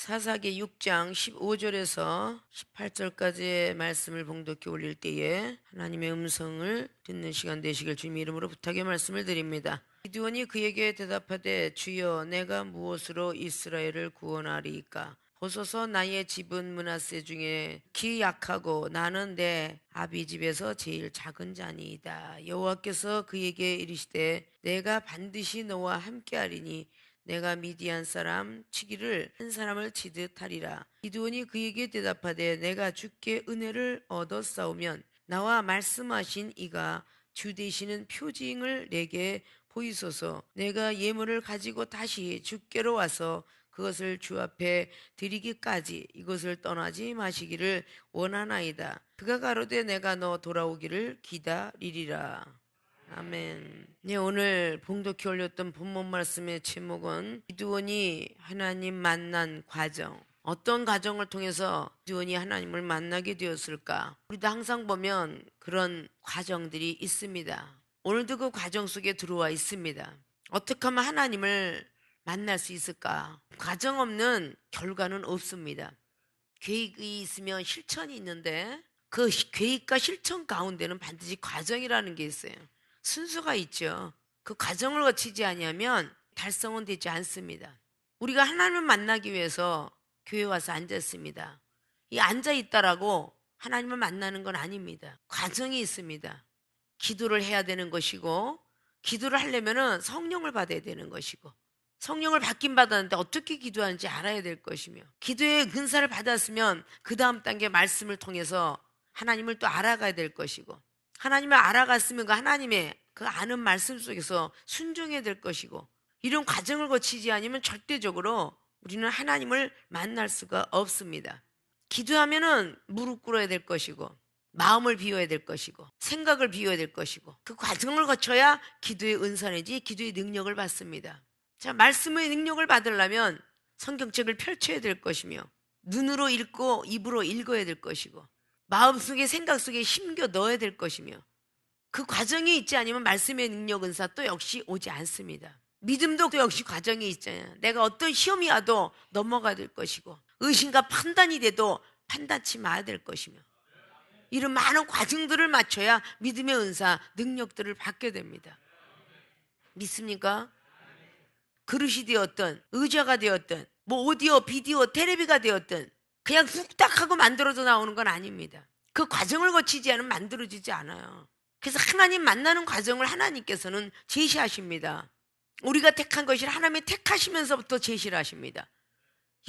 사사기 6장 15절에서 18절까지의 말씀을 봉독해 올릴 때에 하나님의 음성을 듣는 시간 되시길 주님의 이름으로 부탁의 말씀을 드립니다. 기드온이 그에게 대답하되 주여 내가 무엇으로 이스라엘을 구원하리이까? 보소서 나의 집은 므낫세 중에 키 약하고 나는 내 아비 집에서 제일 작은 자니이다. 여호와께서 그에게 이르시되 내가 반드시 너와 함께하리니 내가 미디안 사람 치기를 한 사람을 치듯 하리라. 기드온이 그에게 대답하되 내가 주께 은혜를 얻어 싸우면 나와 말씀하신 이가 주 되시는 표징을 내게 보이소서. 내가 예물을 가지고 다시 주께로 와서 그것을 주 앞에 드리기까지 이것을 떠나지 마시기를 원하나이다. 그가 가로되 내가 너 돌아오기를 기다리리라. 아멘. 네, 오늘 봉독해 올렸던 본문 말씀의 제목은 기드온이 하나님 만난 과정. 어떤 과정을 통해서 기드온이 하나님을 만나게 되었을까? 우리도 항상 보면 그런 과정들이 있습니다. 오늘도 그 과정 속에 들어와 있습니다. 어떻게 하면 하나님을 만날 수 있을까? 과정 없는 결과는 없습니다. 계획이 있으면 실천이 있는데 그 계획과 실천 가운데는 반드시 과정이라는 게 있어요. 순서가 있죠. 그 과정을 거치지 아니하면 달성은 되지 않습니다. 우리가 하나님을 만나기 위해서 교회 와서 앉았습니다. 이 앉아 있다라고 하나님을 만나는 건 아닙니다. 과정이 있습니다. 기도를 해야 되는 것이고, 기도를 하려면 성령을 받아야 되는 것이고, 성령을 받긴 받았는데 어떻게 기도하는지 알아야 될 것이며, 기도의 근사를 받았으면 그 다음 단계 말씀을 통해서 하나님을 또 알아가야 될 것이고, 하나님을 알아갔으면 그 하나님의 그 아는 말씀 속에서 순종해야 될 것이고, 이런 과정을 거치지 않으면 절대적으로 우리는 하나님을 만날 수가 없습니다. 기도하면은 무릎 꿇어야 될 것이고, 마음을 비워야 될 것이고, 생각을 비워야 될 것이고, 그 과정을 거쳐야 기도의 은사내지 기도의 능력을 받습니다. 자, 말씀의 능력을 받으려면 성경책을 펼쳐야 될 것이며, 눈으로 읽고 입으로 읽어야 될 것이고, 마음속에 생각 속에 심겨 넣어야 될 것이며, 그 과정이 있지 않으면 말씀의 능력 은사 또 역시 오지 않습니다. 믿음도 또 역시 과정이 있잖아요. 내가 어떤 시험이 와도 넘어가야 될 것이고, 의심과 판단이 돼도 판단치 마야 될 것이며, 이런 많은 과정들을 맞춰야 믿음의 은사 능력들을 받게 됩니다. 믿습니까? 그릇이 되었든 의자가 되었든 뭐 오디오 비디오 텔레비가 되었든 그냥 뚝딱 하고 만들어져 나오는 건 아닙니다. 그 과정을 거치지 않으면 만들어지지 않아요. 그래서 하나님 만나는 과정을 하나님께서는 제시하십니다. 우리가 택한 것이 하나님이 택하시면서부터 제시를 하십니다.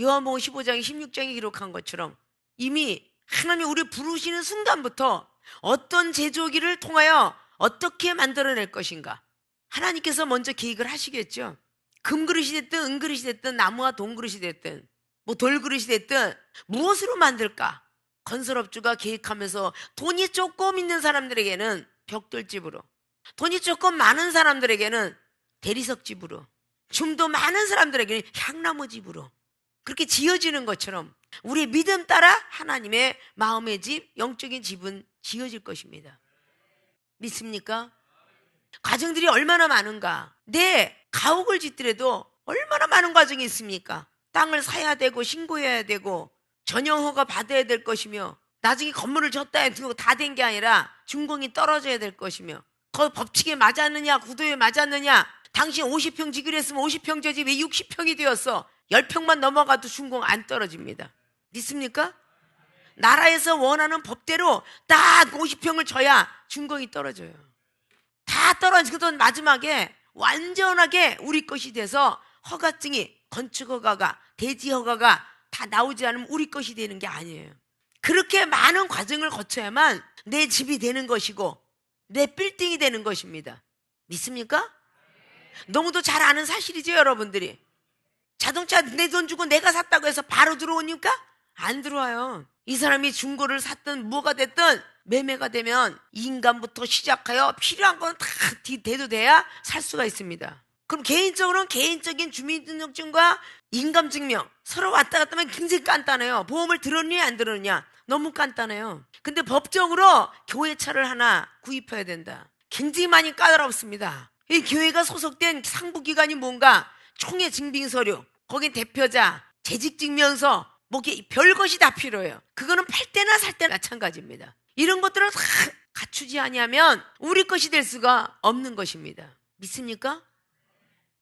요한복음 15장 16장에 기록한 것처럼 이미 하나님이 우리 부르시는 순간부터 어떤 제조기를 통하여 어떻게 만들어낼 것인가, 하나님께서 먼저 계획을 하시겠죠. 금그릇이 됐든 은그릇이 됐든 나무와 동그릇이 됐든 뭐 돌그릇이 됐든 무엇으로 만들까? 건설업주가 계획하면서 돈이 조금 있는 사람들에게는 벽돌집으로, 돈이 조금 많은 사람들에게는 대리석집으로, 좀 더 많은 사람들에게는 향나무집으로 그렇게 지어지는 것처럼 우리의 믿음 따라 하나님의 마음의 집, 영적인 집은 지어질 것입니다. 믿습니까? 과정들이 얼마나 많은가. 내 가옥을 짓더라도 얼마나 많은 과정이 있습니까? 땅을 사야 되고 신고해야 되고 전용허가 받아야 될 것이며, 나중에 건물을 졌다 해도 다 된 게 아니라 준공이 떨어져야 될 것이며, 그 법칙에 맞았느냐 구도에 맞았느냐, 당신 50평 지기로 했으면 50평 저지 왜 60평이 되었어? 10평만 넘어가도 준공 안 떨어집니다. 믿습니까? 나라에서 원하는 법대로 딱 50평을 져야 준공이 떨어져요. 다 떨어지거든 마지막에 완전하게 우리 것이 돼서 허가증이, 건축허가가, 대지허가가 다 나오지 않으면 우리 것이 되는 게 아니에요. 그렇게 많은 과정을 거쳐야만 내 집이 되는 것이고 내 빌딩이 되는 것입니다. 믿습니까? 너무도 잘 아는 사실이죠. 여러분들이 자동차 내 돈 주고 내가 샀다고 해서 바로 들어오니까 안 들어와요. 이 사람이 중고를 샀든 뭐가 됐든 매매가 되면 인감부터 시작하여 필요한 건 다 대도 돼야 살 수가 있습니다. 그럼 개인적으로는 개인적인 주민등록증과 인감증명 서로 왔다 갔다 하면 굉장히 간단해요. 보험을 들었느냐 안 들었느냐 너무 간단해요. 근데 법적으로 교회차를 하나 구입해야 된다. 굉장히 많이 까다롭습니다. 이 교회가 소속된 상부기관이 뭔가 총회 증빙서류, 거긴 대표자, 재직증명서, 뭐 별것이 다 필요해요. 그거는 팔 때나 살 때나 마찬가지입니다. 이런 것들을 다 갖추지 아니하면 우리 것이 될 수가 없는 것입니다. 믿습니까?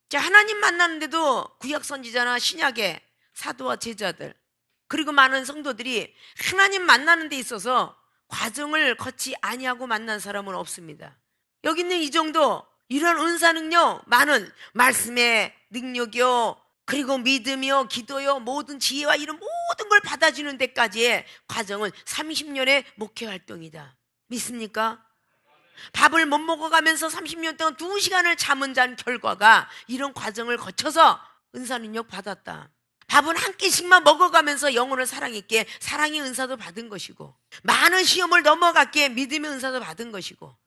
자, 하나님 만나는데도 구약 선지자나 신약의 사도와 제자들, 그리고 많은 성도들이 하나님 만나는 데 있어서 과정을 거치 아니하고 만난 사람은 없습니다. 여기 있는 이 정도 이런 은사 능력, 많은 말씀의 능력이요, 그리고 믿음이요, 기도요, 모든 지혜와 이런 모든 걸 받아주는 데까지의 과정은 30년의 목회 활동이다. 믿습니까? 밥을 못 먹어가면서 30년 동안 2시간을 잠은 잔 결과가 이런 과정을 거쳐서 은사 능력 받았다. 밥은 한 끼씩만 먹어가면서 영혼을 사랑했기에 사랑의 은사도 받은 것이고, 많은 시험을 넘어갔기에 믿음의 은사도 받은 것이고,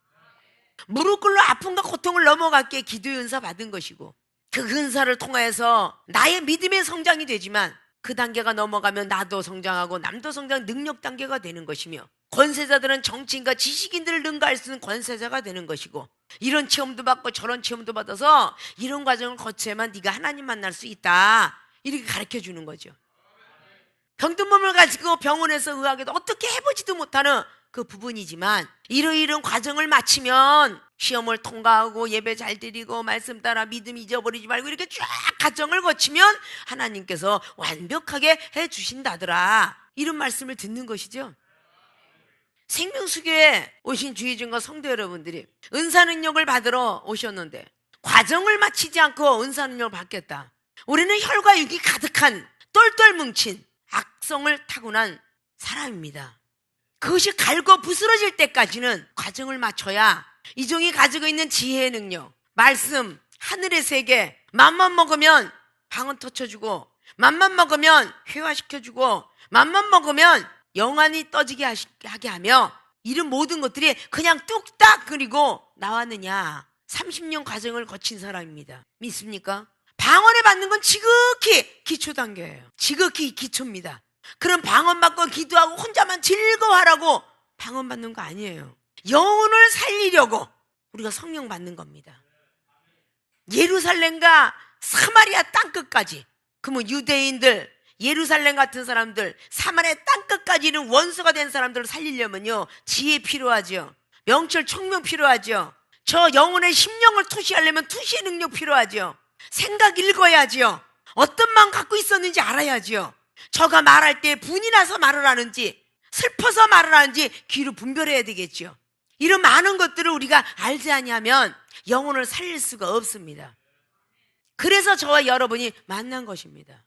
무릎 꿇로 아픔과 고통을 넘어갔기에 기도의 은사 받은 것이고, 그 은사를 통하여서 나의 믿음의 성장이 되지만 그 단계가 넘어가면 나도 성장하고 남도 성장, 능력 단계가 되는 것이며, 권세자들은 정치인과 지식인들을 능가할 수 있는 권세자가 되는 것이고, 이런 체험도 받고 저런 체험도 받아서 이런 과정을 거쳐야만 네가 하나님 만날 수 있다, 이렇게 가르쳐 주는 거죠. 병든 몸을 가지고 병원에서 의학에도 어떻게 해보지도 못하는 그 부분이지만, 이러이런 과정을 마치면 시험을 통과하고 예배 잘 드리고 말씀 따라 믿음 잊어버리지 말고 이렇게 쫙 과정을 거치면 하나님께서 완벽하게 해주신다더라, 이런 말씀을 듣는 것이죠. 생명수교에 오신 주의종과 성도 여러분들이 은사 능력을 받으러 오셨는데 과정을 마치지 않고 은사 능력을 받겠다. 우리는 혈과 육이 가득한 똘똘 뭉친 악성을 타고난 사람입니다. 그것이 갈고 부스러질 때까지는 과정을 맞춰야 이 종이 가지고 있는 지혜의 능력, 말씀, 하늘의 세계, 맘만 먹으면 방언 터쳐주고, 맘만 먹으면 회화시켜주고, 맘만 먹으면 영안이 떠지게 하게 하며, 이런 모든 것들이 그냥 뚝딱 그리고 나왔느냐. 30년 과정을 거친 사람입니다. 믿습니까? 방언을 받는 건 지극히 기초 단계예요. 지극히 기초입니다. 그럼 방언 받고 기도하고 혼자만 즐거워하라고 방언 받는 거 아니에요. 영혼을 살리려고 우리가 성령 받는 겁니다. 예루살렘과 사마리아 땅끝까지, 그러면 유대인들, 예루살렘 같은 사람들, 사마리아 땅끝까지 이런 원수가 된 사람들을 살리려면요, 지혜 필요하죠. 명철 총명 필요하죠. 저 영혼의 심령을 투시하려면 투시의 능력 필요하죠. 생각 읽어야죠. 어떤 마음 갖고 있었는지 알아야죠. 저가 말할 때 분이 나서 말을 하는지 슬퍼서 말을 하는지 귀로 분별해야 되겠죠. 이런 많은 것들을 우리가 알지 아니하면 영혼을 살릴 수가 없습니다. 그래서 저와 여러분이 만난 것입니다.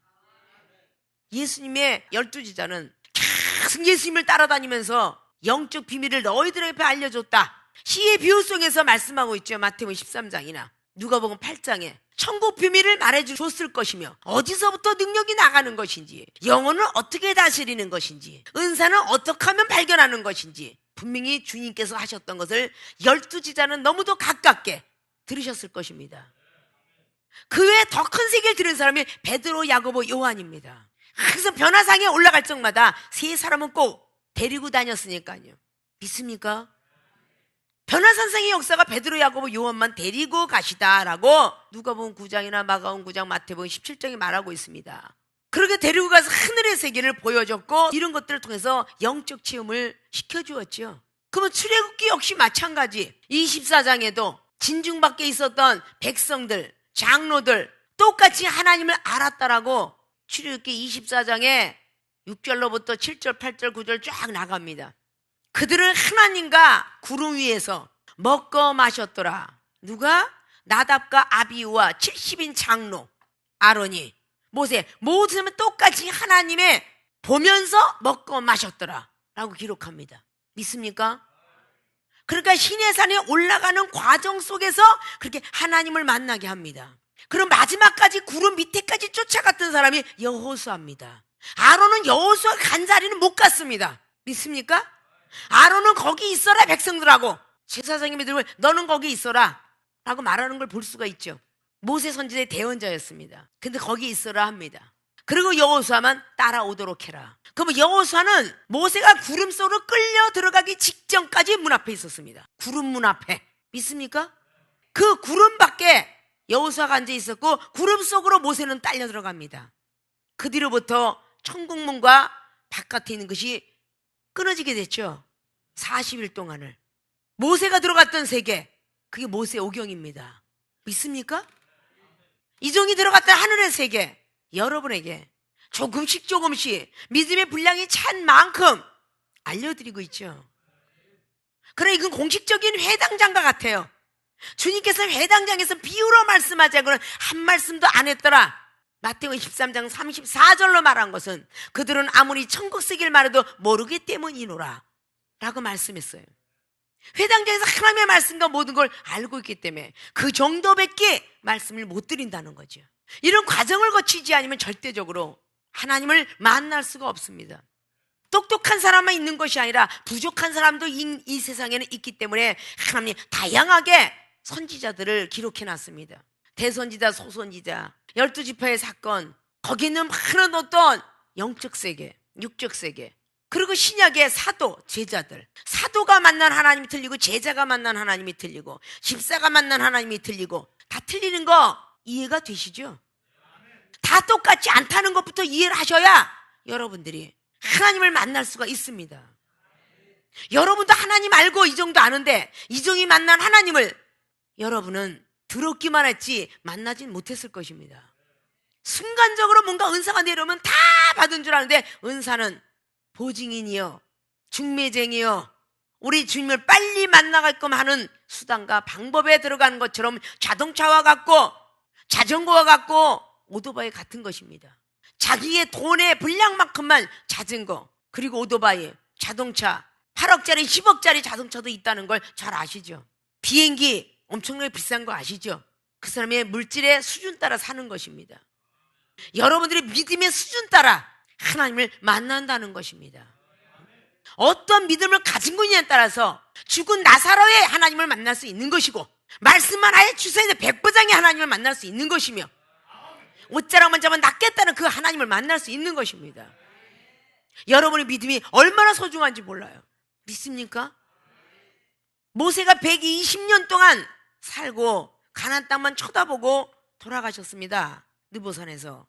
예수님의 12제자는 계속 예수님을 따라다니면서 영적 비밀을 너희들 앞에 알려줬다. 시의 비유송에서 말씀하고 있죠. 마태복음 13장이나 누가복음 8장에 천국 비밀을 말해줬을 것이며, 어디서부터 능력이 나가는 것인지, 영혼을 어떻게 다스리는 것인지, 은사는 어떻게 하면 발견하는 것인지 분명히 주님께서 하셨던 것을 12제자는 너무도 가깝게 들으셨을 것입니다. 그 외에 더 큰 세계를 들은 사람이 베드로, 야고보, 요한입니다. 그래서 변화상에 올라갈 적마다 세 사람은 꼭 데리고 다녔으니까요. 믿습니까? 변화산상의 역사가 베드로, 야고보, 요한만 데리고 가시다라고 누가복음 9장이나 마가복음 9장, 마태복음 17장에 말하고 있습니다. 그렇게 데리고 가서 하늘의 세계를 보여줬고, 이런 것들을 통해서 영적 체험을 시켜주었죠. 그러면 출애굽기 역시 마찬가지. 24장에도 진중 밖에 있었던 백성들, 장로들 똑같이 하나님을 알았다라고 출애굽기 24장에 6절로부터 7절, 8절, 9절 쫙 나갑니다. 그들은 하나님과 구름 위에서 먹고 마셨더라. 누가? 나답과 아비우와 70인 장로 아론이, 모세, 모두는 똑같이 하나님의 보면서 먹고 마셨더라 라고 기록합니다. 믿습니까? 그러니까 시내산에 올라가는 과정 속에서 그렇게 하나님을 만나게 합니다. 그럼 마지막까지 구름 밑에까지 쫓아갔던 사람이 여호수아입니다. 아론은 여호수아 간 자리는 못 갔습니다. 믿습니까? 아론은 거기 있어라 백성들하고, 제사장님이 들고 너는 거기 있어라 라고 말하는 걸 볼 수가 있죠. 모세 선지자의 대언자였습니다. 근데 거기 있어라 합니다. 그리고 여호수아만 따라오도록 해라. 그러면 여호수아는 모세가 구름 속으로 끌려 들어가기 직전까지 문 앞에 있었습니다. 구름 문 앞에. 믿습니까? 그 구름 밖에 여호수아가 앉아 있었고 구름 속으로 모세는 딸려 들어갑니다. 그 뒤로부터 천국문과 바깥에 있는 것이 끊어지게 됐죠. 40일 동안을. 모세가 들어갔던 세계, 그게 모세 오경입니다. 믿습니까? 이종이 들어갔던 하늘의 세계, 여러분에게 조금씩 믿음의 분량이 찬 만큼 알려드리고 있죠. 그러나 이건 공식적인 회당장과 같아요. 주님께서 회당장에서 비유로 말씀하자고는 한 말씀도 안 했더라. 마태복음 13장 34절로 말한 것은 그들은 아무리 천국 세계를 말해도 모르기 때문이노라 라고 말씀했어요. 회당장에서 하나님의 말씀과 모든 걸 알고 있기 때문에 그 정도밖에 말씀을 못 드린다는 거죠. 이런 과정을 거치지 않으면 절대적으로 하나님을 만날 수가 없습니다. 똑똑한 사람만 있는 것이 아니라 부족한 사람도 이 세상에는 있기 때문에 하나님이 다양하게 선지자들을 기록해놨습니다. 대선지자, 소선지자, 12지파의 사건, 거기 있는 많은 어떤 영적 세계, 육적 세계, 그리고 신약의 사도, 제자들. 사도가 만난 하나님이 틀리고 제자가 만난 하나님이 틀리고 집사가 만난 하나님이 틀리고 다 틀리는 거 이해가 되시죠? 다 똑같지 않다는 것부터 이해를 하셔야 여러분들이 하나님을 만날 수가 있습니다. 여러분도 하나님 알고 이정도 아는데 이정이 만난 하나님을 여러분은 들었기만 했지 만나진 못했을 것입니다. 순간적으로 뭔가 은사가 내려오면 다 받은 줄 아는데 은사는 보증인이요, 중매쟁이요, 우리 주님을 빨리 만나게끔 하는 수단과 방법에 들어가는 것처럼 자동차와 같고 자전거와 같고 오토바이 같은 것입니다. 자기의 돈의 분량만큼만 자전거 그리고 오토바이, 자동차 8억짜리 10억짜리 자동차도 있다는 걸 잘 아시죠? 비행기 엄청나게 비싼 거 아시죠? 그 사람의 물질의 수준 따라 사는 것입니다. 여러분들의 믿음의 수준 따라 하나님을 만난다는 것입니다. 어떤 믿음을 가진 거냐에 따라서 죽은 나사로의 하나님을 만날 수 있는 것이고 말씀만 아예 주세인데 백부장의 하나님을 만날 수 있는 것이며 옷자락만 잡아 낫겠다는 그 하나님을 만날 수 있는 것입니다. 여러분의 믿음이 얼마나 소중한지 몰라요. 믿습니까? 모세가 120년 동안 살고 가나안 땅만 쳐다보고 돌아가셨습니다. 느보산에서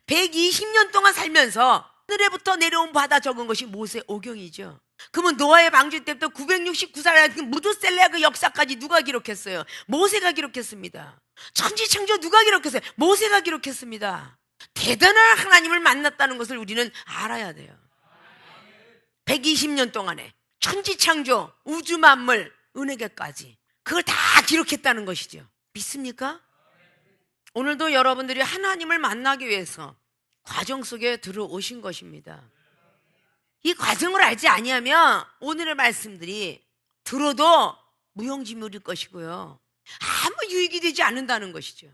120년 동안 살면서 하늘에부터 내려온 바다 적은 것이 모세 오경이죠. 그러면 노아의 방주 때부터 969살 무드셀레아 그 역사까지 누가 기록했어요? 모세가 기록했습니다. 천지창조 누가 기록했어요? 모세가 기록했습니다. 대단한 하나님을 만났다는 것을 우리는 알아야 돼요. 120년 동안에 천지창조, 우주 만물, 은혜계까지 그걸 다 기록했다는 것이죠. 믿습니까? 오늘도 여러분들이 하나님을 만나기 위해서 과정 속에 들어오신 것입니다. 이 과정을 알지 아니하면 오늘의 말씀들이 들어도 무용지물일 것이고요. 아무 유익이 되지 않는다는 것이죠.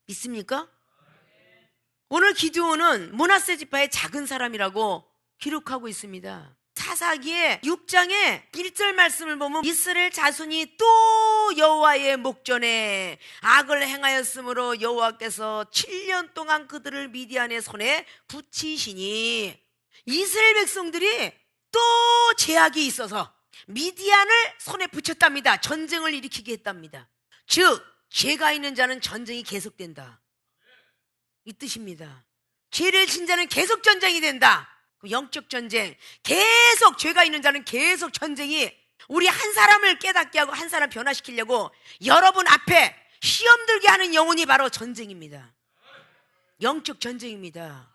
믿습니까? 오늘 기드온은 므낫세 지파의 작은 사람이라고 기록하고 있습니다. 사사기의 6장의 1절 말씀을 보면 이스라엘 자손이 또 여호와의 목전에 악을 행하였으므로 여호와께서 7년 동안 그들을 미디안의 손에 붙이시니 이스라엘 백성들이 또 제약이 있어서 미디안을 손에 붙였답니다. 전쟁을 일으키게 했답니다. 즉 죄가 있는 자는 전쟁이 계속된다 이 뜻입니다. 죄를 진 자는 계속 전쟁이 된다. 영적 전쟁, 계속 죄가 있는 자는 계속 전쟁이 우리 한 사람을 깨닫게 하고 한 사람 변화시키려고 여러분 앞에 시험 들게 하는 영혼이 바로 전쟁입니다. 영적 전쟁입니다.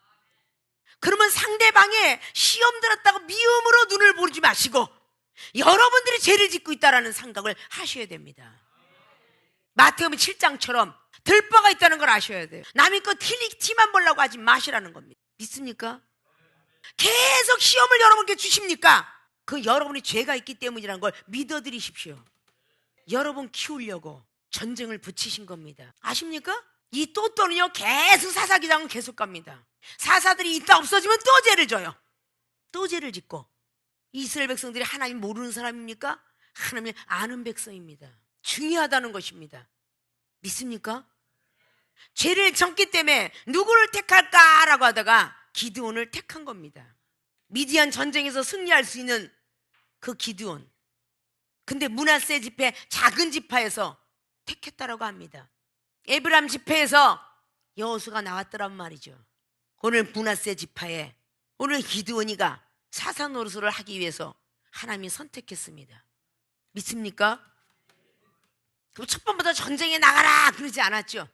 그러면 상대방의 시험 들었다고 미움으로 눈을 보지 마시고 여러분들이 죄를 짓고 있다는 생각을 하셔야 됩니다. 마태복음 7장처럼 들보가 있다는 걸 아셔야 돼요. 남의 거 티만 보려고 하지 마시라는 겁니다. 믿습니까? 계속 시험을 여러분께 주십니까? 그 여러분이 죄가 있기 때문이라는 걸 믿어드리십시오. 여러분 키우려고 전쟁을 붙이신 겁니다. 아십니까? 이 또또는요 계속 사사기장은 계속 갑니다. 사사들이 있다 없어지면 또 죄를 져요. 또 죄를 짓고. 이스라엘 백성들이 하나님 모르는 사람입니까? 하나님 아는 백성입니다. 중요하다는 것입니다. 믿습니까? 죄를 졌기 때문에 누구를 택할까라고 하다가 기드온을 택한 겁니다. 미디안 전쟁에서 승리할 수 있는 그 기드온. 근데 므낫세 지파 작은 지파에서 택했다라고 합니다. 에브람 지파에서 여호수아가 나왔더란 말이죠. 오늘 므낫세 지파에 오늘 기드온이가 사사 노릇을 하기 위해서 하나님이 선택했습니다. 믿습니까? 그럼 첫 번부터 전쟁에 나가라 그러지 않았죠.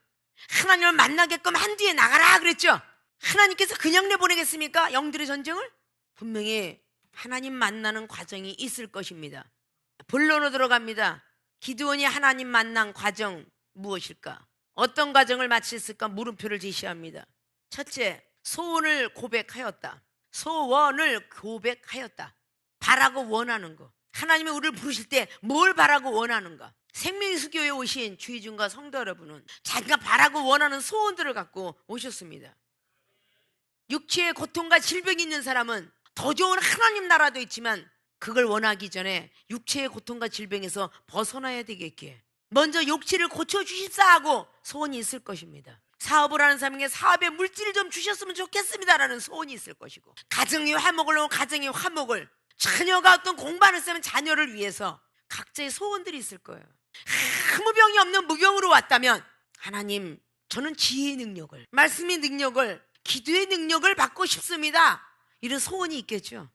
하나님을 만나게끔 한 뒤에 나가라 그랬죠. 하나님께서 그냥 내보내겠습니까? 영들의 전쟁을? 분명히 하나님 만나는 과정이 있을 것입니다. 본론으로 들어갑니다. 기드온이 하나님 만난 과정 무엇일까? 어떤 과정을 마쳤을까? 물음표를 제시합니다. 첫째, 소원을 고백하였다. 소원을 고백하였다. 바라고 원하는 거. 하나님이 우리를 부르실 때 뭘 바라고 원하는가? 생명수교에 오신 주의중과 성도 여러분은 자기가 바라고 원하는 소원들을 갖고 오셨습니다. 육체의 고통과 질병이 있는 사람은 더 좋은 하나님 나라도 있지만 그걸 원하기 전에 육체의 고통과 질병에서 벗어나야 되겠기에 먼저 육체를 고쳐주십사 하고 소원이 있을 것입니다. 사업을 하는 사람에게 사업의 물질을 좀 주셨으면 좋겠습니다라는 소원이 있을 것이고, 가정의 화목을 놓은 가정의 화목을, 자녀가 어떤 공부하는 사람은 자녀를 위해서 각자의 소원들이 있을 거예요. 아무 병이 없는 무병으로 왔다면 하나님, 저는 지혜의 능력을, 말씀의 능력을, 기도의 능력을 받고 싶습니다. 이런 소원이 있겠죠.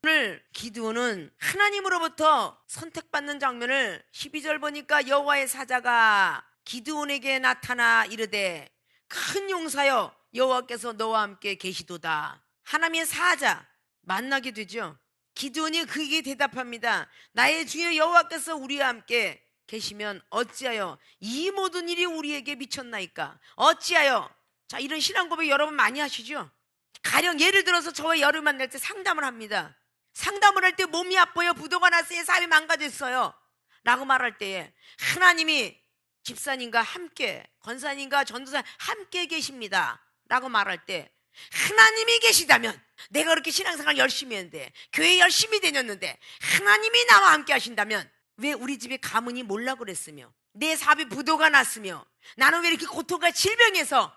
오늘 기드온은 하나님으로부터 선택받는 장면을 12절 보니까 여호와의 사자가 기드온에게 나타나 이르되 큰 용사여 여호와께서 너와 함께 계시도다. 하나님의 사자 만나게 되죠. 기드온이 그에게 대답합니다. 나의 주여 여호와께서 우리와 함께 계시면 어찌하여 이 모든 일이 우리에게 미쳤나이까? 어찌하여? 자, 이런 신앙 고백 여러분 많이 하시죠? 가령 예를 들어서 저와 여러분 만날 때 상담을 합니다. 상담을 할 때 몸이 아파요, 부도가 났어요, 삶이 망가졌어요 라고 말할 때에 하나님이 집사님과 함께, 권사님과 전도사 함께 계십니다 라고 말할 때, 하나님이 계시다면 내가 그렇게 신앙생활 열심히 했는데, 교회 열심히 다녔는데 하나님이 나와 함께 하신다면 왜 우리 집에 가문이 몰라 그랬으며, 내 사업이 부도가 났으며, 나는 왜 이렇게 고통과 질병에서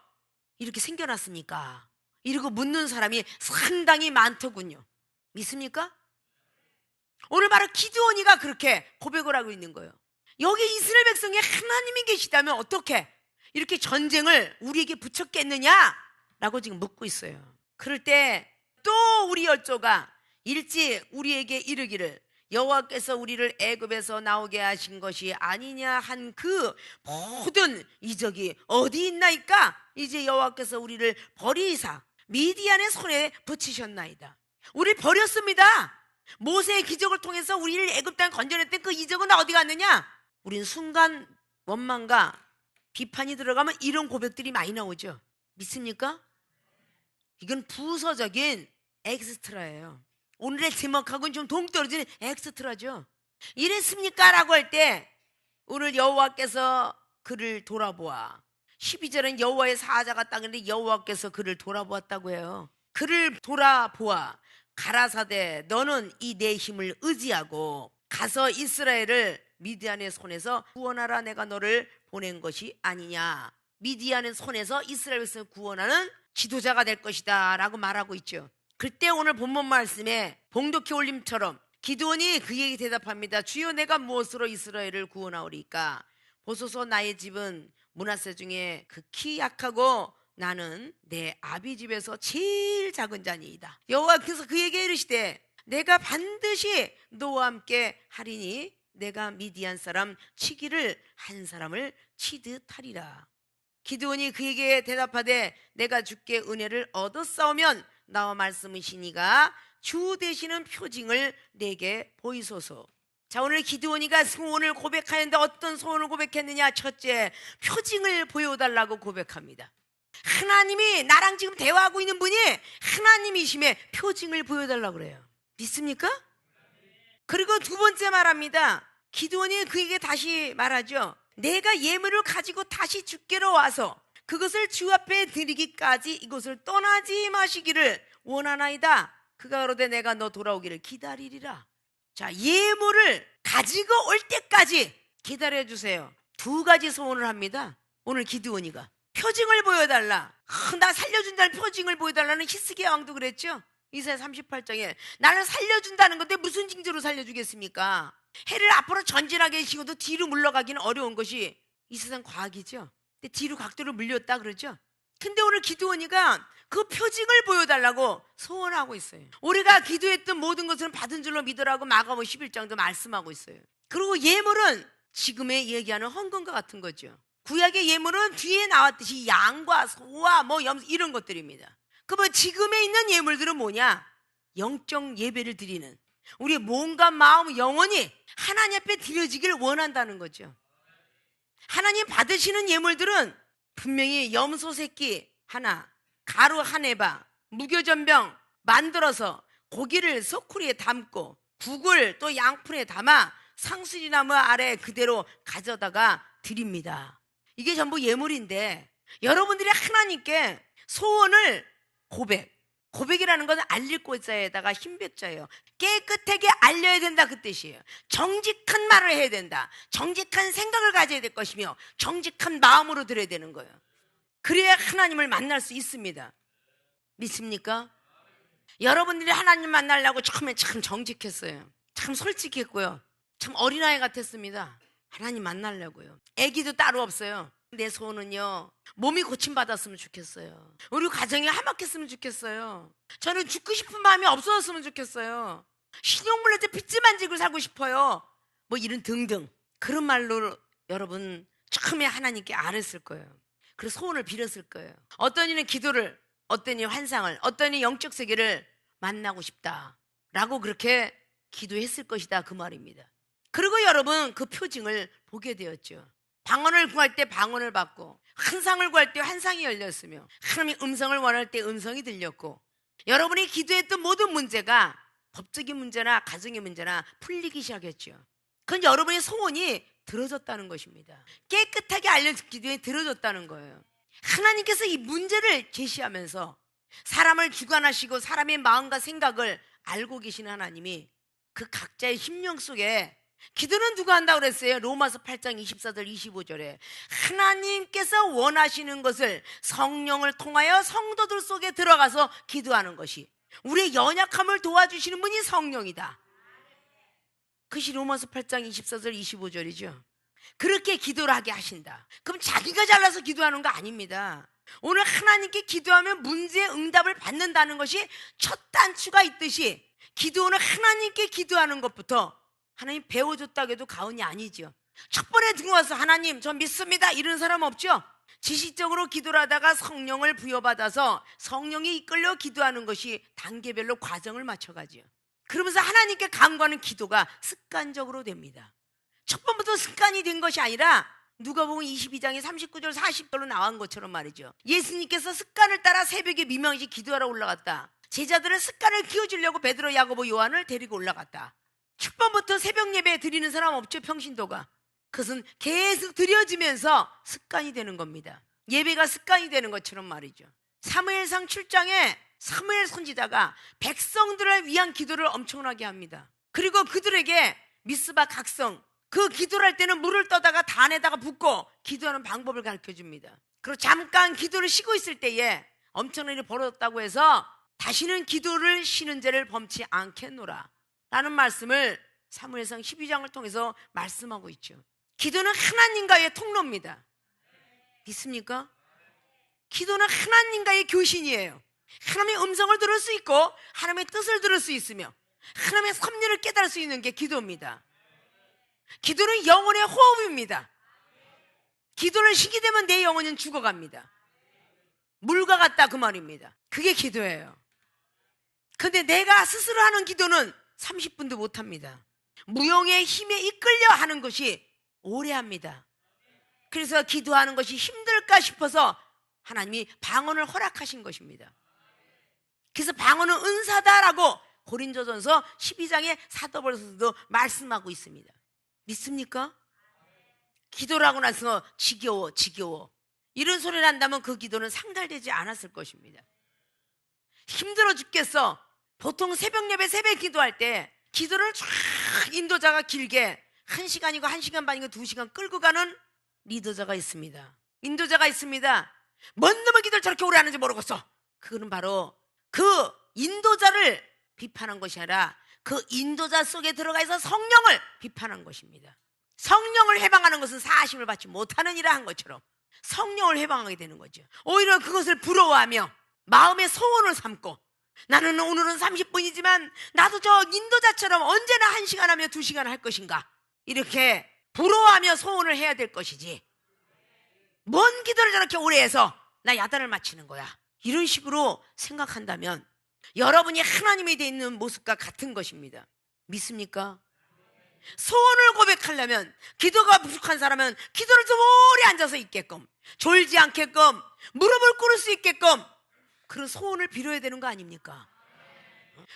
이렇게 생겨났습니까? 이러고 묻는 사람이 상당히 많더군요. 믿습니까? 오늘 바로 기드온이가 그렇게 고백을 하고 있는 거예요. 여기 이스라엘 백성에 하나님이 계시다면 어떻게 이렇게 전쟁을 우리에게 붙였겠느냐? 라고 지금 묻고 있어요. 그럴 때 또 우리 열조가 일찍 우리에게 이르기를 여호와께서 우리를 애굽에서 나오게 하신 것이 아니냐 한 그 모든 이적이 어디 있나이까? 이제 여호와께서 우리를 버리사 미디안의 손에 붙이셨나이다. 우리를 버렸습니다. 모세의 기적을 통해서 우리를 애굽 땅에 건져냈던 그 이적은 어디 갔느냐? 우린 순간 원망과 비판이 들어가면 이런 고백들이 많이 나오죠. 믿습니까? 이건 부서적인 엑스트라예요. 오늘의 제목하고는 좀 동떨어지는 엑스트라죠. 이랬습니까? 라고 할 때 오늘 여호와께서 그를 돌아보아. 12절은 여호와의 사자가 땅인데 여호와께서 그를 돌아보았다고 해요. 그를 돌아보아 가라사대 너는 이 내 힘을 의지하고 가서 이스라엘을 미디안의 손에서 구원하라. 내가 너를 보낸 것이 아니냐. 미디안의 손에서 이스라엘에서 구원하는 지도자가 될 것이다 라고 말하고 있죠. 그때 오늘 본문 말씀에 봉독해 올림처럼 기드온이 그에게 대답합니다. 주여 내가 무엇으로 이스라엘을 구원하오리까? 보소서 나의 집은 므낫세 중에 극히 약하고 나는 내 아비 집에서 제일 작은 자니이다. 여호와께서 그에게 이르시되 내가 반드시 너와 함께 하리니 내가 미디안 사람 치기를 한 사람을 치듯 하리라. 기드온이 그에게 대답하되 내가 주께 은혜를 얻었사오면 나와 말씀이시니가 주 되시는 표징을 내게 보이소서. 자, 오늘 기드온이가 소원을 고백하였는데 어떤 소원을 고백했느냐? 첫째, 표징을 보여달라고 고백합니다. 하나님이 나랑 지금 대화하고 있는 분이 하나님이심에 표징을 보여달라고 그래요. 믿습니까? 그리고 두 번째 말합니다. 기드온이 그에게 다시 말하죠. 내가 예물을 가지고 다시 주께로 와서 그것을 주 앞에 드리기까지 이곳을 떠나지 마시기를 원하나이다. 그가 그러되 내가 너 돌아오기를 기다리리라. 자, 예물을 가지고 올 때까지 기다려주세요. 두 가지 소원을 합니다. 오늘 기드온이가 표징을 보여달라. 나 살려준다는 표징을 보여달라는 히스기야 왕도 그랬죠. 이사야 38장에 나를 살려준다는 건데 무슨 징조로 살려주겠습니까? 해를 앞으로 전진하게 해시고도 뒤로 물러가기는 어려운 것이 이 세상 과학이죠. 근데 뒤로 각도로 물렸다 그러죠. 근데 오늘 기도원이가 그 표징을 보여달라고 소원하고 있어요. 우리가 기도했던 모든 것은 받은 줄로 믿으라고 마가복음 11장도 말씀하고 있어요. 그리고 예물은 지금의 얘기하는 헌금과 같은 거죠. 구약의 예물은 뒤에 나왔듯이 양과 소와 이런 것들입니다. 그러면 지금에 있는 예물들은 뭐냐? 영적 예배를 드리는 우리의 몸과 마음, 영혼이 하나님 앞에 드려지길 원한다는 거죠. 하나님 받으시는 예물들은 분명히 염소 새끼 하나, 가루 한 에바, 무교전병 만들어서 고기를 소쿠리에 담고 국을 또 양푼에 담아 상수리나무 아래 그대로 가져다가 드립니다. 이게 전부 예물인데 여러분들이 하나님께 소원을 고백이라는 것은 알릴 고자에다가 흰백자예요. 깨끗하게 알려야 된다 그 뜻이에요. 정직한 말을 해야 된다. 정직한 생각을 가져야 될 것이며 정직한 마음으로 드려야 되는 거예요. 그래야 하나님을 만날 수 있습니다. 믿습니까? 여러분들이 하나님 만나려고 처음에 참 정직했어요. 참 솔직했고요. 참 어린아이 같았습니다. 하나님 만나려고요. 애기도 따로 없어요. 내 소원은요, 몸이 고침받았으면 좋겠어요. 우리 가정이 화목했으면 좋겠어요. 저는 죽고 싶은 마음이 없어졌으면 좋겠어요. 신용불 낼 때 빚만 지고 살고 싶어요. 이런 등등 그런 말로 여러분 처음에 하나님께 안 했을 거예요. 그래서 소원을 빌었을 거예요. 어떤 이는 기도를, 어떤 이는 환상을, 어떤 이는 영적 세계를 만나고 싶다라고 그렇게 기도했을 것이다 그 말입니다. 그리고 여러분 그 표징을 보게 되었죠. 방언을 구할 때 방언을 받고 환상을 구할 때 환상이 열렸으며 하나님의 음성을 원할 때 음성이 들렸고 여러분이 기도했던 모든 문제가 법적인 문제나 가정의 문제나 풀리기 시작했죠. 그건 여러분의 소원이 들어졌다는 것입니다. 깨끗하게 알려진 기도에 들어졌다는 거예요. 하나님께서 이 문제를 제시하면서 사람을 주관하시고 사람의 마음과 생각을 알고 계시는 하나님이 그 각자의 심령 속에 기도는 누가 한다고 그랬어요? 로마서 8장 24절 25절에 하나님께서 원하시는 것을 성령을 통하여 성도들 속에 들어가서 기도하는 것이 우리의 연약함을 도와주시는 분이 성령이다. 그것이 로마서 8장 24절 25절이죠. 그렇게 기도를 하게 하신다. 그럼 자기가 잘나서 기도하는 거 아닙니다. 오늘 하나님께 기도하면 문제의 응답을 받는다는 것이 첫 단추가 있듯이 기도는 하나님께 기도하는 것부터 하나님 배워줬다고 해도 가언이 아니죠. 첫 번에 들어와서 하나님 저 믿습니다 이런 사람 없죠. 지식적으로 기도를 하다가 성령을 부여받아서 성령이 이끌려 기도하는 것이 단계별로 과정을 맞춰가죠. 그러면서 하나님께 간구하는 기도가 습관적으로 됩니다. 첫 번부터 습관이 된 것이 아니라 누가복음 22장에 39절 40절로 나온 것처럼 말이죠. 예수님께서 습관을 따라 새벽에 미명시 기도하러 올라갔다. 제자들은 습관을 키워주려고 베드로, 야고보, 요한을 데리고 올라갔다. 첫 번부터 새벽 예배 드리는 사람 없죠. 평신도가. 그것은 계속 드려지면서 습관이 되는 겁니다. 예배가 습관이 되는 것처럼 말이죠. 사무엘상 7장에 사무엘 선지자가 백성들을 위한 기도를 엄청나게 합니다. 그리고 그들에게 미스바 각성 그 기도를 할 때는 물을 떠다가 단에다가 붓고 기도하는 방법을 가르쳐줍니다. 그리고 잠깐 기도를 쉬고 있을 때에 엄청난 일이 벌어졌다고 해서 다시는 기도를 쉬는 죄를 범치 않겠노라 라는 말씀을 사무엘상 12장을 통해서 말씀하고 있죠. 기도는 하나님과의 통로입니다. 믿습니까? 기도는 하나님과의 교신이에요. 하나님의 음성을 들을 수 있고 하나님의 뜻을 들을 수 있으며 하나님의 섭리를 깨달을 수 있는 게 기도입니다. 기도는 영혼의 호흡입니다. 기도를 쉬게 되면 내 영혼은 죽어갑니다. 물과 같다 그 말입니다. 그게 기도예요. 근데 내가 스스로 하는 기도는 30분도 못합니다. 무용의 힘에 이끌려 하는 것이 오래 합니다. 그래서 기도하는 것이 힘들까 싶어서 하나님이 방언을 허락하신 것입니다. 그래서 방언은 은사다라고 고린도전서 12장의 사도 바울서도 말씀하고 있습니다. 믿습니까? 기도를 하고 나서 지겨워 이런 소리를 한다면 그 기도는 상달되지 않았을 것입니다. 힘들어 죽겠어. 보통 새벽 예배 새벽 기도할 때 기도를 쫙 인도자가 길게 1시간이고 1시간 반이고 2시간 끌고 가는 리더자가 있습니다. 인도자가 있습니다. 뭔 놈의 기도를 저렇게 오래 하는지 모르겠어. 그거는 바로 그 인도자를 비판한 것이 아니라 그 인도자 속에 들어가 있어 성령을 비판한 것입니다. 성령을 해방하는 것은 사심을 받지 못하는 일을 한 것처럼 성령을 해방하게 되는 거죠. 오히려 그것을 부러워하며 마음의 소원을 삼고, 나는 오늘은 30분이지만 나도 저 인도자처럼 언제나 1시간 하며 2시간 할 것인가, 이렇게 부러워하며 소원을 해야 될 것이지, 뭔 기도를 저렇게 오래 해서 나 야단을 맞히는 거야, 이런 식으로 생각한다면 여러분이 하나님에 대해 있는 모습과 같은 것입니다. 믿습니까? 소원을 고백하려면, 기도가 부족한 사람은 기도를 좀 오래 앉아서 있게끔, 졸지 않게끔, 무릎을 꿇을 수 있게끔 그런 소원을 빌어야 되는 거 아닙니까?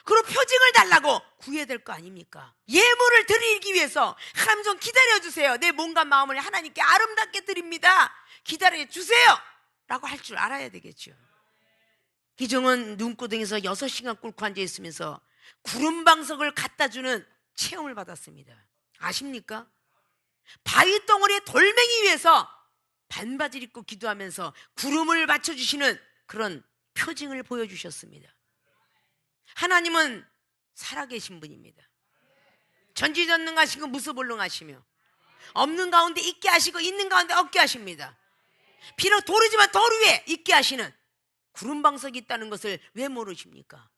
그리고 표징을 달라고 구해야 될 거 아닙니까? 예물을 드리기 위해서 하나님 좀 기다려주세요, 내 몸과 마음을 하나님께 아름답게 드립니다, 기다려주세요 라고 할 줄 알아야 되겠죠. 기종은 눈구덩이에서 6시간 꿇고 앉아있으면서 구름방석을 갖다주는 체험을 받았습니다. 아십니까? 바위덩어리에 돌멩이 위에서 반바지를 입고 기도하면서 구름을 맞춰주시는 그런 표징을 보여주셨습니다. 하나님은 살아계신 분입니다. 전지전능하시고 무소불능하시며 없는 가운데 있게 하시고 있는 가운데 없게 하십니다. 비록 돌이지만 돌 위에 있게 하시는 구름방석이 있다는 것을 왜 모르십니까?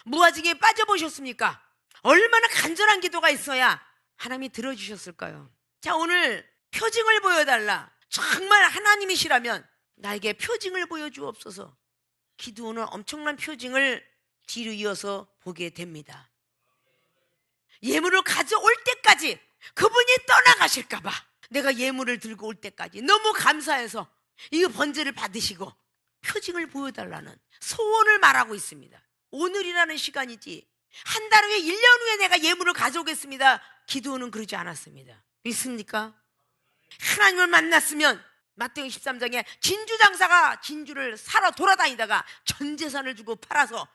무아지경에 빠져보셨습니까? 얼마나 간절한 기도가 있어야 하나님이 들어주셨을까요? 자, 오늘 표징을 보여달라, 정말 하나님이시라면 나에게 표징을 보여주옵소서. 기도는 엄청난 표징을 뒤로 이어서 보게 됩니다. 예물을 가져올 때까지, 그분이 떠나가실까봐 내가 예물을 들고 올 때까지 너무 감사해서 이 번제를 받으시고 표징을 보여달라는 소원을 말하고 있습니다. 오늘이라는 시간이지 한 달 후에 1년 후에 내가 예물을 가져오겠습니다, 기도는 그러지 않았습니다. 믿습니까? 하나님을 만났으면 마태복음 13장에 진주장사가 진주를 사러 돌아다니다가 전 재산을 주고 팔아서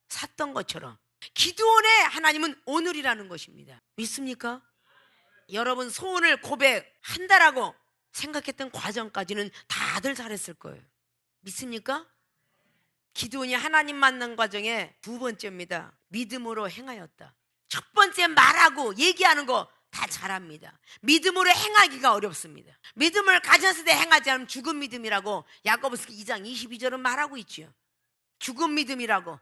샀던 것처럼 기드온의 하나님은 오늘이라는 것입니다. 믿습니까? 여러분, 소원을 고백한다라고 생각했던 과정까지는 다들 잘했을 거예요. 믿습니까? 기드온이 하나님 만난 과정의 2번째입니다. 믿음으로 행하였다. 첫 번째 말하고 얘기하는 거 다 잘합니다. 믿음으로 행하기가 어렵습니다. 믿음을 가졌을 때 행하지 않으면 죽은 믿음이라고 야고보서 2장 22절은 말하고 있죠. 죽은 믿음이라고.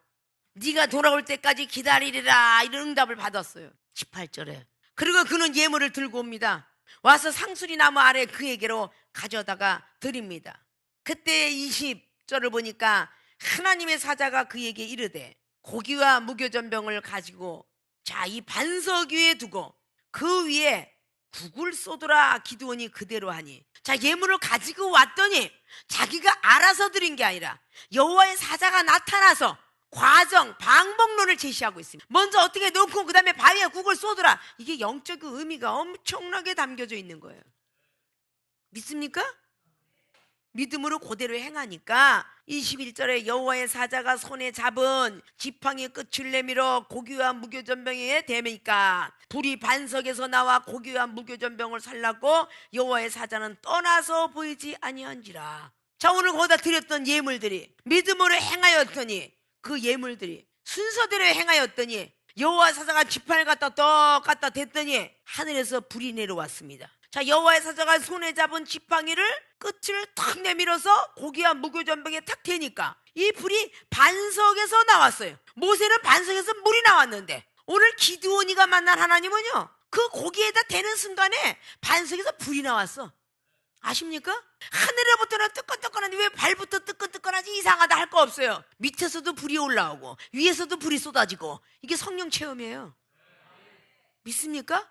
네가 돌아올 때까지 기다리리라, 이런 응답을 받았어요. 18절에. 그리고 그는 예물을 들고 옵니다. 와서 상수리 나무 아래 그에게로 가져다가 드립니다. 그때 20절을 보니까 하나님의 사자가 그에게 이르되 고기와 무교전병을 가지고 자, 이 반석 위에 두고 그 위에 국을 쏟으라. 기드온이 그대로 하니, 자, 예물을 가지고 왔더니 자기가 알아서 드린 게 아니라 여호와의 사자가 나타나서 과정, 방법론을 제시하고 있습니다. 먼저 어떻게 놓고 그 다음에 바위에 국을 쏟으라. 이게 영적 의미가 엄청나게 담겨져 있는 거예요. 믿습니까? 믿음으로 그대로 행하니까 21절에 여호와의 사자가 손에 잡은 지팡이 끝을 내밀어 고기와 무교전병에 대니까 불이 반석에서 나와 고기와 무교전병을 살랐고 여호와의 사자는 떠나서 보이지 아니한지라. 자, 오늘 거기다 드렸던 예물들이 믿음으로 행하였더니, 그 예물들이 순서대로 행하였더니 여호와 사자가 지팡이를 갖다 떡 갖다 댔더니 하늘에서 불이 내려왔습니다. 자, 여호와의 사자가 손에 잡은 지팡이를 끝을 탁 내밀어서 고기와 무교전병에 탁 대니까 이 불이 반석에서 나왔어요. 모세는 반석에서 물이 나왔는데 오늘 기드온이가 만난 하나님은요, 그 고기에다 대는 순간에 반석에서 불이 나왔어. 아십니까? 하늘에부터는 뜨끈뜨끈한데 왜 발부터 뜨끈뜨끈하지? 이상하다 할 거 없어요. 밑에서도 불이 올라오고 위에서도 불이 쏟아지고. 이게 성령 체험이에요. 믿습니까?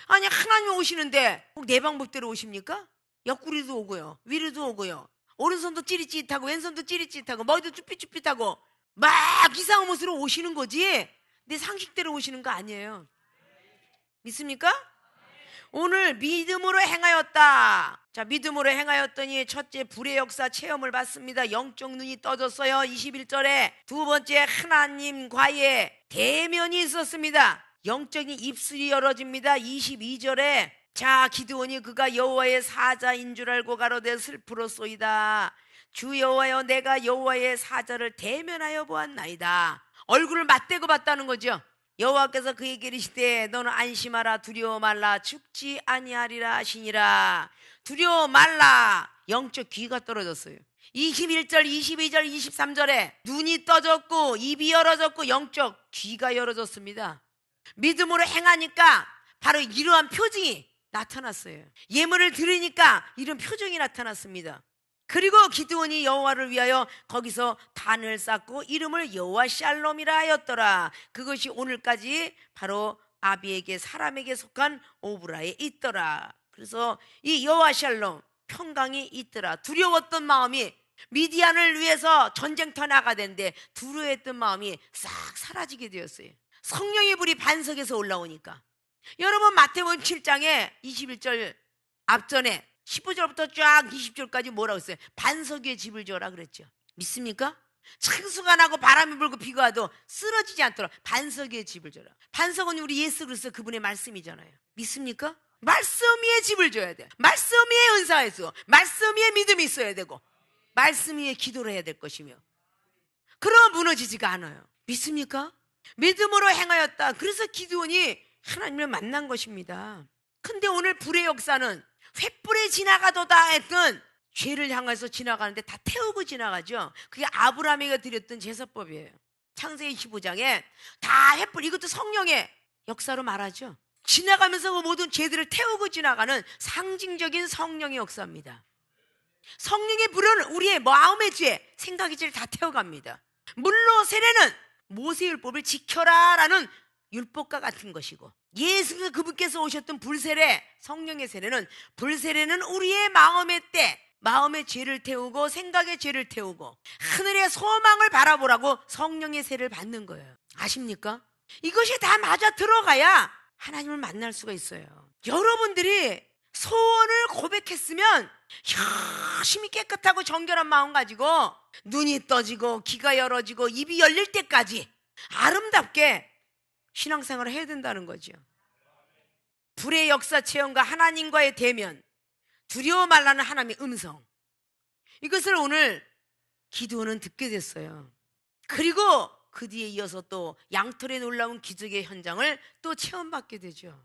아니, 하나님 오시는데 꼭 내 방법대로 오십니까? 옆구리도 오고요, 위로도 오고요, 오른손도 찌릿찌릿하고 왼손도 찌릿찌릿하고 머리도 쭈삣쭈삣하고 막 이상한 모습으로 오시는 거지 내 상식대로 오시는 거 아니에요. 믿습니까? 오늘 믿음으로 행하였다. 자, 믿음으로 행하였더니 첫째 불의 역사 체험을 받습니다. 영적 눈이 떠졌어요. 21절에 두 번째 하나님과의 대면이 있었습니다. 영적인 입술이 열어집니다. 22절에 자, 기드온이 그가 여호와의 사자인 줄 알고 가로되 슬프로소이다. 주 여호와여, 내가 여호와의 사자를 대면하여 보았나이다. 얼굴을 맞대고 봤다는 거죠. 여호와께서 그에게 이르시되 너는 안심하라, 두려워 말라, 죽지 아니하리라 하시니라. 두려워 말라. 영적 귀가 떨어졌어요. 21절, 22절, 23절에 눈이 떠졌고 입이 열어졌고 영적 귀가 열어졌습니다. 믿음으로 행하니까 바로 이러한 표징이 나타났어요. 예물을 드리니까 이런 표정이 나타났습니다. 그리고 기드온이 여호와를 위하여 거기서 단을 쌓고 이름을 여호와 샬롬이라 하였더라. 그것이 오늘까지 바로 아비에게 사람에게 속한 오브라에 있더라. 그래서 이 여호와 샬롬 평강이 있더라. 두려웠던 마음이 미디안을 위해서 전쟁터 나가는데 두려워했던 마음이 싹 사라지게 되었어요. 성령의 불이 반석에서 올라오니까. 여러분 마태복음 7장에 21절 앞전에 15절부터 쫙 20절까지 뭐라고 했어요? 반석 위에 집을 지어라 그랬죠. 믿습니까? 창수가 나고 바람이 불고 비가 와도 쓰러지지 않도록 반석 위에 집을 지어라. 반석은 우리 예수 그리스도 그분의 말씀이잖아요. 믿습니까? 말씀 위에 집을 지어야 돼. 말씀 위에 은사가 있어. 말씀 위에 믿음이 있어야 되고 말씀 위에 기도를 해야 될 것이며 그러면 무너지지가 않아요. 믿습니까? 믿음으로 행하였다. 그래서 기드온이 하나님을 만난 것입니다. 근데 오늘 불의 역사는 횃불에 지나가도다 했던 죄를 향해서 지나가는데 다 태우고 지나가죠. 그게 아브라함에게 드렸던 제사법이에요. 창세기 15장에 다 횃불, 이것도 성령의 역사로 말하죠. 지나가면서 그 모든 죄들을 태우고 지나가는 상징적인 성령의 역사입니다. 성령의 불은 우리의 마음의 죄, 생각의 죄를 다 태워갑니다. 물로 세례는 모세율법을 지켜라 라는 율법과 같은 것이고, 예수께서 그분께서 오셨던 불세례, 성령의 세례는, 불세례는 우리의 마음의 때, 마음의 죄를 태우고 생각의 죄를 태우고 하늘의 소망을 바라보라고 성령의 세례를 받는 거예요. 아십니까? 이것이 다 맞아 들어가야 하나님을 만날 수가 있어요. 여러분들이 소원을 고백했으면 열심히 깨끗하고 정결한 마음 가지고 눈이 떠지고 귀가 열어지고 입이 열릴 때까지 아름답게 신앙생활을 해야 된다는 거죠. 불의 역사 체험과 하나님과의 대면, 두려워 말라는 하나님의 음성, 이것을 오늘 기드온은 듣게 됐어요. 그리고 그 뒤에 이어서 또 양털의 놀라운 기적의 현장을 또 체험받게 되죠.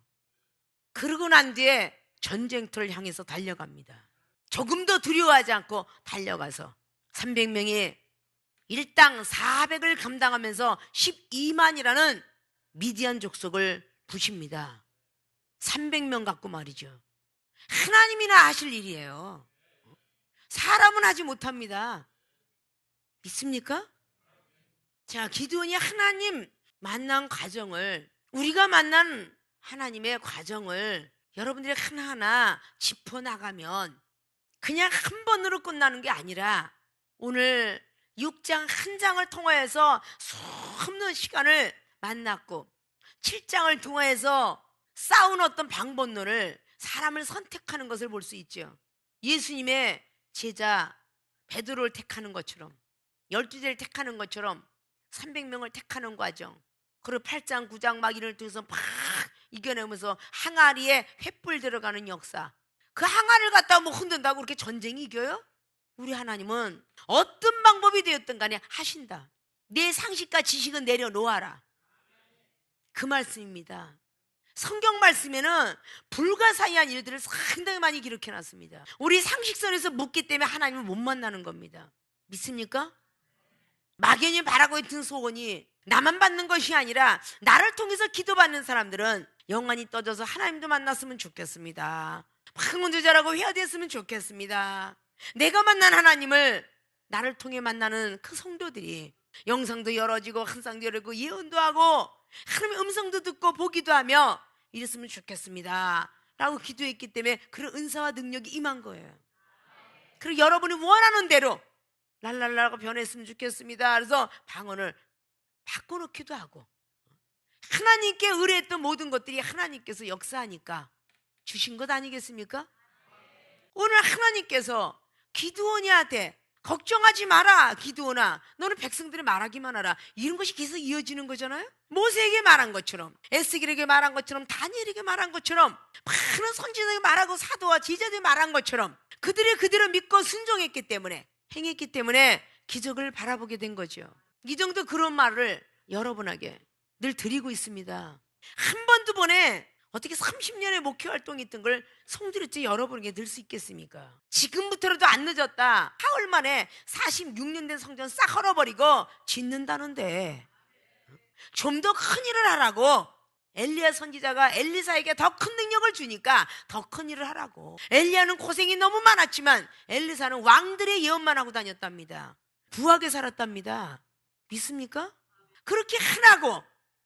그러고 난 뒤에 전쟁터를 향해서 달려갑니다. 조금도 두려워하지 않고 달려가서 300명이 일당 400을 감당하면서 12만이라는 미디안 족속을 부십니다. 300명 갖고 말이죠. 하나님이나 하실 일이에요. 사람은 하지 못합니다. 믿습니까? 자, 기드온이 하나님 만난 과정을, 우리가 만난 하나님의 과정을 여러분들이 하나하나 짚어나가면 그냥 한 번으로 끝나는 게 아니라 오늘 6장 한 장을 통하여서 수없는 시간을 만났고 7장을 통하여서 싸운 어떤 방법론을, 사람을 선택하는 것을 볼 수 있죠. 예수님의 제자 베드로를 택하는 것처럼, 12제를 택하는 것처럼 300명을 택하는 과정, 그리고 8장 9장 막 이를 통해서 막 이겨내면서 항아리에 횃불 들어가는 역사, 그 항아리를 갖다가 뭐 흔든다고 그렇게 전쟁이 이겨요? 우리 하나님은 어떤 방법이 되었든 간에 하신다. 내 상식과 지식은 내려놓아라, 그 말씀입니다. 성경 말씀에는 불가사의한 일들을 상당히 많이 기록해놨습니다. 우리 상식선에서 묻기 때문에 하나님을 못 만나는 겁니다. 믿습니까? 막연히 바라고 있던 소원이 나만 받는 것이 아니라 나를 통해서 기도받는 사람들은 영안이 떠져서 하나님도 만났으면 좋겠습니다. 방언도 잘하고 회화됐으면 좋겠습니다. 내가 만난 하나님을 나를 통해 만나는 그 성도들이 영상도 열어지고 환상도 열리고 예언도 하고 하나님의 음성도 듣고 보기도 하며 이랬으면 좋겠습니다 라고 기도했기 때문에 그런 은사와 능력이 임한 거예요. 그리고 여러분이 원하는 대로 랄랄라고 변했으면 좋겠습니다. 그래서 방언을 바꿔놓기도 하고, 하나님께 의뢰했던 모든 것들이 하나님께서 역사하니까 주신 것 아니겠습니까? 오늘 하나님께서 기드온이한테 걱정하지 마라, 기드온아, 너는 백성들이 말하기만 하라, 이런 것이 계속 이어지는 거잖아요. 모세에게 말한 것처럼, 에스겔에게 말한 것처럼, 다니엘에게 말한 것처럼, 많은 선지자에게 말하고 사도와 제자들이 말한 것처럼 그들이 그대로 믿고 순종했기 때문에, 행했기 때문에 기적을 바라보게 된 거죠. 이 정도 그런 말을 여러분에게 늘 드리고 있습니다. 한 번 두 번에 어떻게 30년의 목회 활동이 있던 걸 성도들이 여러분에게 늘 수 있겠습니까? 지금부터라도 안 늦었다. 사흘 만에 46년 된 성전 싹 헐어버리고 짓는다는데 좀 더 큰 일을 하라고. 엘리야 선지자가 엘리사에게 더 큰 능력을 주니까 더 큰 일을 하라고. 엘리야는 고생이 너무 많았지만 엘리사는 왕들의 예언만 하고 다녔답니다. 부하게 살았답니다. 믿습니까? 그렇게 하라고.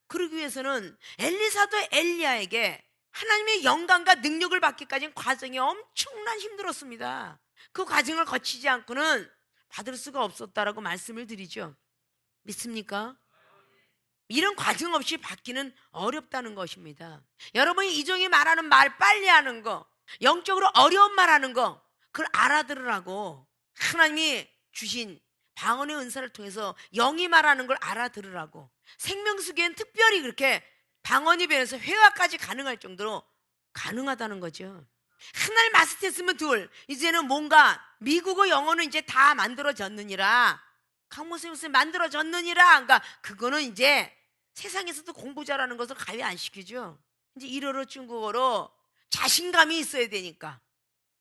그러기 위해서는 엘리사도 엘리야에게 하나님의 영광과 능력을 받기까지는 과정이 엄청난 힘들었습니다. 그 과정을 거치지 않고는 받을 수가 없었다라고 말씀을 드리죠. 믿습니까? 이런 과정 없이 받기는 어렵다는 것입니다. 여러분이 이종이 말하는 말 빨리 하는 거, 영적으로 어려운 말 하는 거, 그걸 알아들으라고. 하나님이 주신 방언의 은사를 통해서 영이 말하는 걸 알아들으라고. 생명수기엔 특별히 그렇게 방언이 변해서 회화까지 가능할 정도로 가능하다는 거죠. 하나를 마스터했으면 둘, 이제는 뭔가 미국어 영어는 이제 다 만들어졌느니라. 강모쌤 만들어졌느니라. 그러니까 그거는 이제 세상에서도 공부 잘하는 것을 가위 안 시키죠. 이제 일어로 중국어로 자신감이 있어야 되니까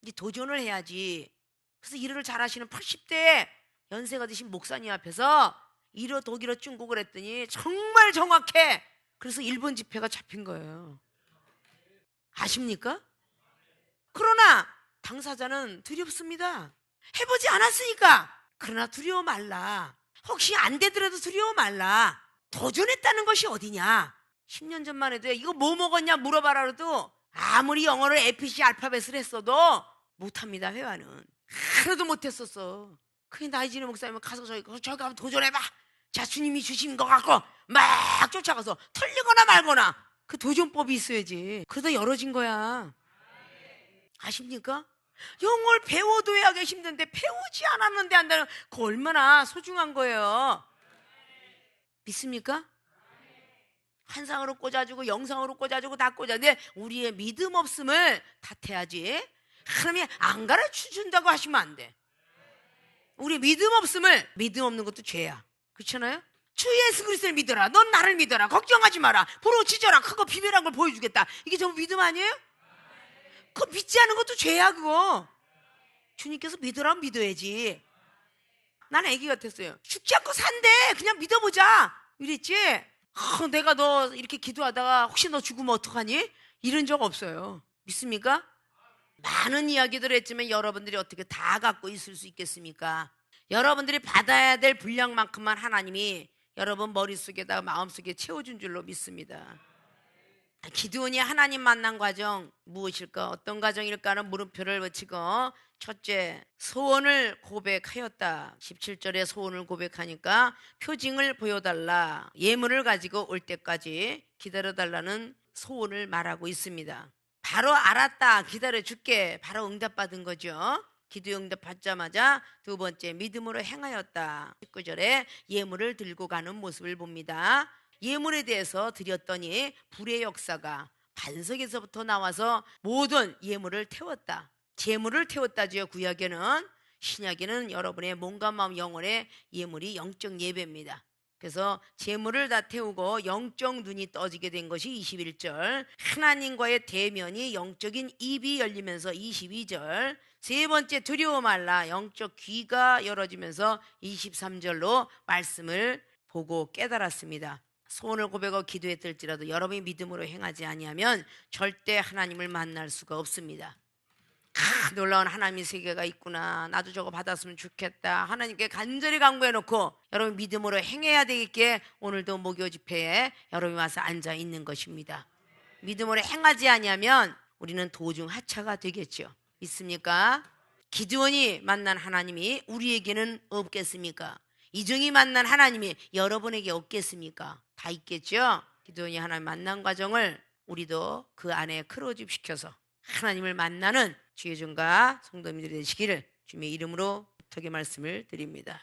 이제 도전을 해야지. 그래서 일어를 잘하시는 80대 연세가 드신 목사님 앞에서 일어 독일어 중국어를 했더니 정말 정확해. 그래서 일본 집회가 잡힌 거예요. 아십니까? 그러나 당사자는 두렵습니다. 해보지 않았으니까. 그러나 두려워 말라. 혹시 안 되더라도 두려워 말라. 도전했다는 것이 어디냐. 10년 전만 해도 이거 뭐 먹었냐 물어봐라 해도 아무리 영어를 ABC 알파벳을 했어도 못합니다. 회화는 하나도 못했었어. 그게 나이 지는 목사님은 가서 저기 한번 도전해봐. 자, 주님이 주신 것 같고 막 쫓아가서 틀리거나 말거나 그 도전법이 있어야지. 그러다 열어진 거야. 아십니까? 영어를 배워둬야 하기 힘든데 배우지 않았는데 한다는 그 얼마나 소중한 거예요. 믿습니까? 환상으로 꽂아주고 영상으로 꽂아주고 다 꽂아주는데 우리의 믿음 없음을 탓해야지. 하나님이 안 가르쳐준다고 하시면 안 돼. 우리 믿음 없음을, 믿음 없는 것도 죄야. 그렇잖아요? 주 예수 그리스도를 믿어라. 넌 나를 믿어라. 걱정하지 마라. 부르짖어라. 크고 비밀한 걸 보여주겠다. 이게 전부 믿음 아니에요? 그거 믿지 않은 것도 죄야. 그거 주님께서 믿으라면 믿어야지. 난 애기 같았어요. 죽지 않고 산대. 그냥 믿어보자 이랬지. 내가 너 이렇게 기도하다가 혹시 너 죽으면 어떡하니? 이런 적 없어요. 믿습니까? 많은 이야기들을 했지만 여러분들이 어떻게 다 갖고 있을 수 있겠습니까? 여러분들이 받아야 될 분량만큼만 하나님이 여러분 머릿속에다가 마음속에 채워준 줄로 믿습니다. 기드온이 하나님 만난 과정 무엇일까? 어떤 과정일까는 물음표를 붙이고 첫째, 소원을 고백하였다. 17절에 소원을 고백하니까 표징을 보여달라. 예물을 가지고 올 때까지 기다려달라는 소원을 말하고 있습니다. 바로 알았다. 기다려줄게. 바로 응답받은 거죠. 기도 응답 받자마자 두 번째, 믿음으로 행하였다. 19절에 예물을 들고 가는 모습을 봅니다. 예물에 대해서 드렸더니 불의 역사가 반석에서부터 나와서 모든 예물을 태웠다. 재물을 태웠다지요. 구약에는. 신약에는 여러분의 몸과 마음 영혼의 예물이 영적 예배입니다. 그래서 재물을 다 태우고 영적 눈이 떠지게 된 것이 21절, 하나님과의 대면이 영적인 입이 열리면서 22절, 세 번째 두려워 말라, 영적 귀가 열어지면서 23절로 말씀을 보고 깨달았습니다. 소원을 고백하고 기도했을지라도 여러분이 믿음으로 행하지 아니하면 절대 하나님을 만날 수가 없습니다. 놀라운 하나님의 세계가 있구나. 나도 저거 받았으면 좋겠다. 하나님께 간절히 간구해놓고 여러분 믿음으로 행해야 되겠기에 오늘도 목요 집회에 여러분이 와서 앉아 있는 것입니다. 믿음으로 행하지 아니하면 우리는 도중 하차가 되겠죠. 믿습니까? 기드온이 만난 하나님이 우리에게는 없겠습니까? 이종이 만난 하나님이 여러분에게 없겠습니까? 다 있겠죠. 기드온이 하나님 만난 과정을 우리도 그 안에 크로집시켜서 하나님을 만나는 주의 종과 성도님들이 되시기를 주님의 이름으로 부탁의 말씀을 드립니다.